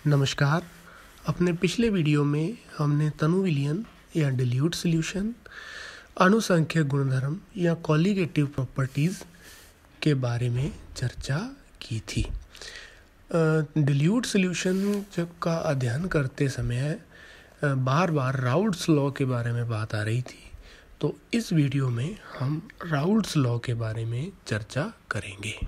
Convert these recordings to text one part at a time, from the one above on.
नमस्कार। अपने पिछले वीडियो में हमने तनु विलयन या डिल्यूट सॉल्यूशन, अणुसंख्यक गुणधर्म या कॉलिगेटिव प्रॉपर्टीज़ के बारे में चर्चा की थी। डिल्यूट सॉल्यूशन का अध्ययन करते समय बार बार राउल्ट्स लॉ के बारे में बात आ रही थी, तो इस वीडियो में हम राउल्ट्स लॉ के बारे में चर्चा करेंगे।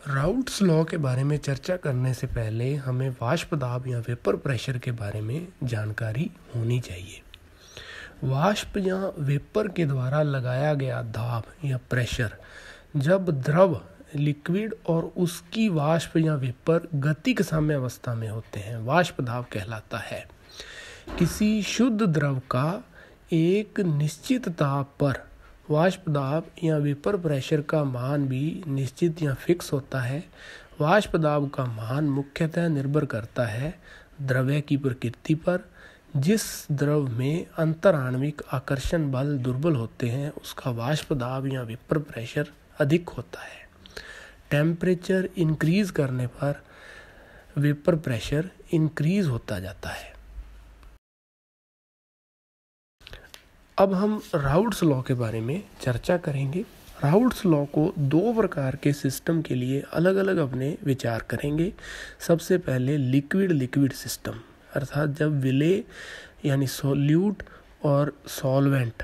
राउल्ट्स लॉ के बारे में चर्चा करने से पहले हमें वाष्प दाब या वेपर प्रेशर के बारे में जानकारी होनी चाहिए। वाष्प या वेपर के द्वारा लगाया गया दाब या प्रेशर जब द्रव, लिक्विड और उसकी वाष्प या वेपर गतिक साम्यावस्था में होते हैं, वाष्प दाब कहलाता है। किसी शुद्ध द्रव का एक निश्चित दाब पर वाष्प दाब या वेपर प्रेशर का मान भी निश्चित या फिक्स होता है। वाष्प दाब का मान मुख्यतः निर्भर करता है द्रव्य की प्रकृति पर। जिस द्रव में अंतराण्विक आकर्षण बल दुर्बल होते हैं उसका वाष्प दाब या वेपर प्रेशर अधिक होता है। टेम्परेचर इंक्रीज करने पर वेपर प्रेशर इंक्रीज होता जाता है। अब हम राउल्ट्स लॉ के बारे में चर्चा करेंगे। राउल्ट्स लॉ को दो प्रकार के सिस्टम के लिए अलग अलग अपने विचार करेंगे। सबसे पहले लिक्विड सिस्टम, अर्थात जब विलेय यानी सोल्यूट और सॉल्वेंट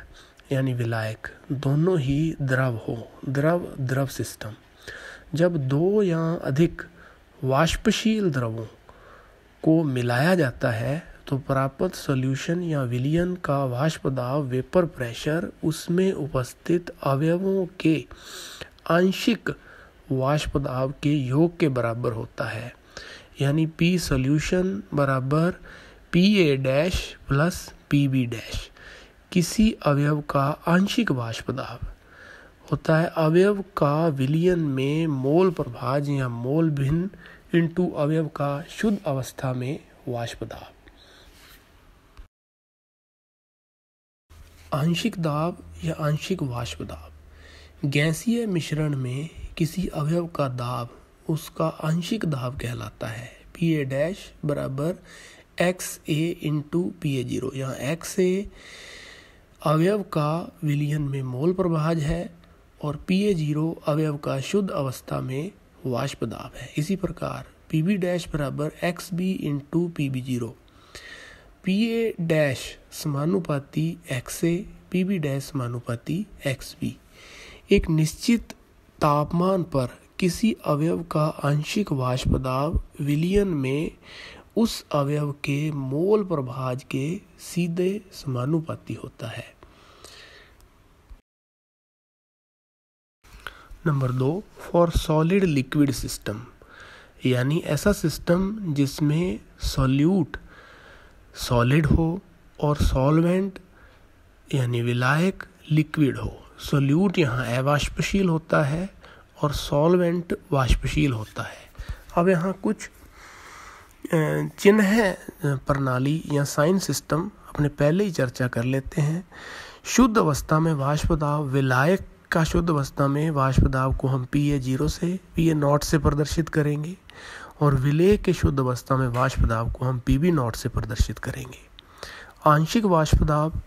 यानी विलायक दोनों ही द्रव हो, द्रव सिस्टम। जब दो या अधिक वाष्पशील द्रवों को मिलाया जाता है तो प्राप्त सॉल्यूशन या विलयन का वाष्प दाब, वेपर प्रेशर उसमें उपस्थित अवयवों के आंशिक वाष्प दाब के योग के बराबर होता है, यानी P सॉल्यूशन बराबर PA' प्लस PB'। किसी अवयव का आंशिक वाष्प दाब होता है अवयव का विलयन में मोल प्रभाज या मोल भिन्न इंटू अवयव का शुद्ध अवस्था में वाष्प दाब। आंशिक दाब या आंशिक वाष्प दाब, गैसीय मिश्रण में किसी अवयव का दाब उसका आंशिक दाब कहलाता है। PA' बराबर XA इंटू PA0, यहाँ XA अवयव का विलयन में मोल प्रभाज है और PA0 अवयव का शुद्ध अवस्था में वाष्प दाब है। इसी प्रकार PB' बराबर XB इंटू PB0, PA' समानुपाती XA, PB' समानुपाती XB। एक निश्चित तापमान पर किसी अवयव का आंशिक वाष्प दाब विलयन में उस अवयव के मोल प्रभाज के सीधे समानुपाती होता है। Number 2, for solid liquid system, यानी ऐसा सिस्टम जिसमें सॉल्यूट सॉलिड हो और सॉल्वेंट यानी विलायक लिक्विड हो। सॉल्यूट यहाँ अवाष्पशील होता है और सॉल्वेंट वाष्पशील होता है। अब यहाँ कुछ चिन्ह प्रणाली या साइन सिस्टम अपने पहले ही चर्चा कर लेते हैं। शुद्ध अवस्था में वाष्प दाब, विलायक का शुद्ध अवस्था में वाष्प दाब को हम PA0 से PA0 से प्रदर्शित करेंगे और विलेय के शुद्ध अवस्था में वाष्प दाब को हम PB0 से प्रदर्शित करेंगे। आंशिक वाष्प दाब,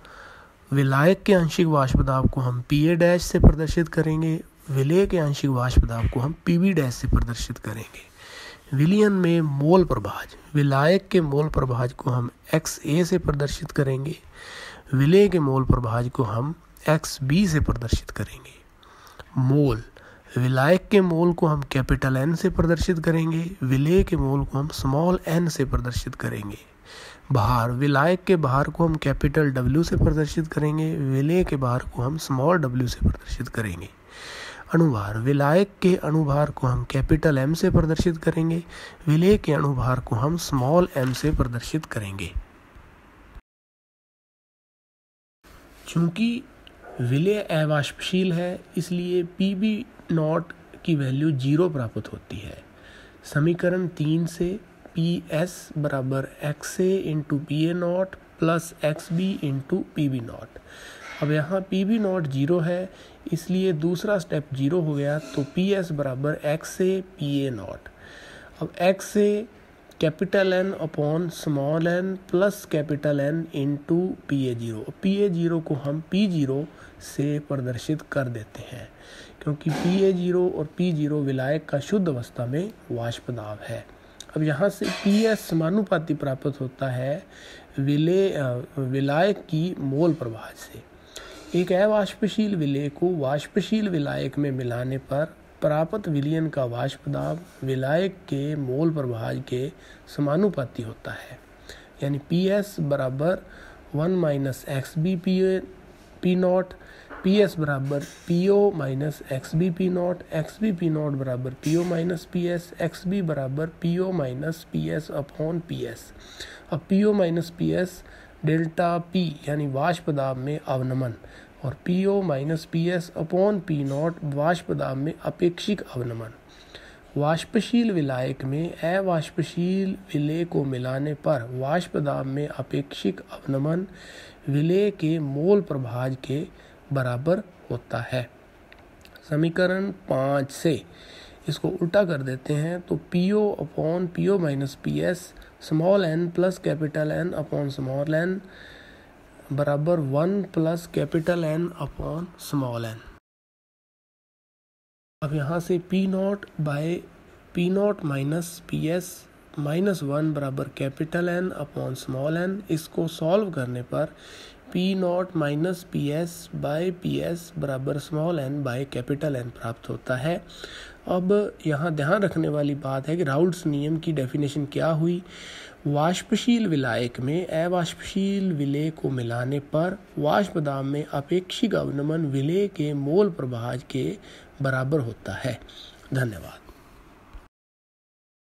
विलायक के आंशिक वाष्प दाब को हम PA' से प्रदर्शित करेंगे, विलेय के आंशिक वाष्प दाब को हम PB' से प्रदर्शित करेंगे। विलयन में मोल प्रभाज, विलायक के मोल प्रभाज को हम XA से प्रदर्शित करेंगे, विलेय के मोल प्रभाज को हम XB से प्रदर्शित करेंगे। मोल, विलायक के मोल को हम कैपिटल N से प्रदर्शित करेंगे, विलेय के मोल को हम स्मॉल n से प्रदर्शित करेंगे। भार, विलायक के भार को हम कैपिटल W से प्रदर्शित करेंगे, विलेय के भार को हम स्मॉल w से प्रदर्शित करेंगे। अणुभार, विलायक के अणुभार को हम कैपिटल M से प्रदर्शित करेंगे, विलेय के अणुभार को हम स्मॉल m से प्रदर्शित करेंगे। चूंकि विलेय अवाष्पशील है इसलिए PB0 की वैल्यू 0 प्राप्त होती है। समीकरण 3 से PS बराबर XA into PA0 plus XB into PB0। अब यहाँ PB0 0 है इसलिए दूसरा स्टेप 0 हो गया, तो PS बराबर XA PA0। अब x से capital N upon small n plus capital N into PA0। PA0 को हम P0 से प्रदर्शित कर देते हैं क्योंकि PA0 और P0 विलायक का शुद्ध अवस्था में वाष्प दाब है। अब यहाँ से PS समानुपाती प्राप्त होता है विलायक की मोल प्रवाह से। एक अवाष्पशील विलेय को वाष्पशील विलायक में मिलाने पर प्राप्त विलयन का वाष्प दाब विलायक के मोल प्रवाह के समानुपाती होता है, यानी PS बराबर 1 minus XB P not, PS बराबर PO minus XB P not, XB P not बराबर PO माइनस PS, XB बराबर PO minus PS upon PS। अब PO minus PS delta P यानी वाष्प दाब में अवनमन और PO minus PS upon P not वाष्प दाब में अपेक्षिक अवनमन। वाष्पशील विलायक में अवाष्पशील विलेय को मिलाने पर वाष्प दाब में अपेक्षिक अवनमन विलेय के मोल प्रभाज के बराबर होता है। समीकरण 5 से इसको उल्टा कर देते हैं तो PO upon PO minus PS small n plus capital N upon small n बराबर 1 plus capital N upon small n। अब यहाँ से P not by P not minus PS minus 1 बराबर capital N upon small n, इसको solve करने पर P not minus PS by PS बराबर small n by capital N प्राप्त होता है। अब यहाँ ध्यान रखने वाली बात है कि राउल्ट्स नियम की डेफिनेशन क्या हुई। वाष्पशील विलायक में अवाष्पशील विलेय को मिलाने पर वाष्प दाब में अपेक्षिक अवनमन विलेय के मोल प्रभाज के बराबर होता है। धन्यवाद।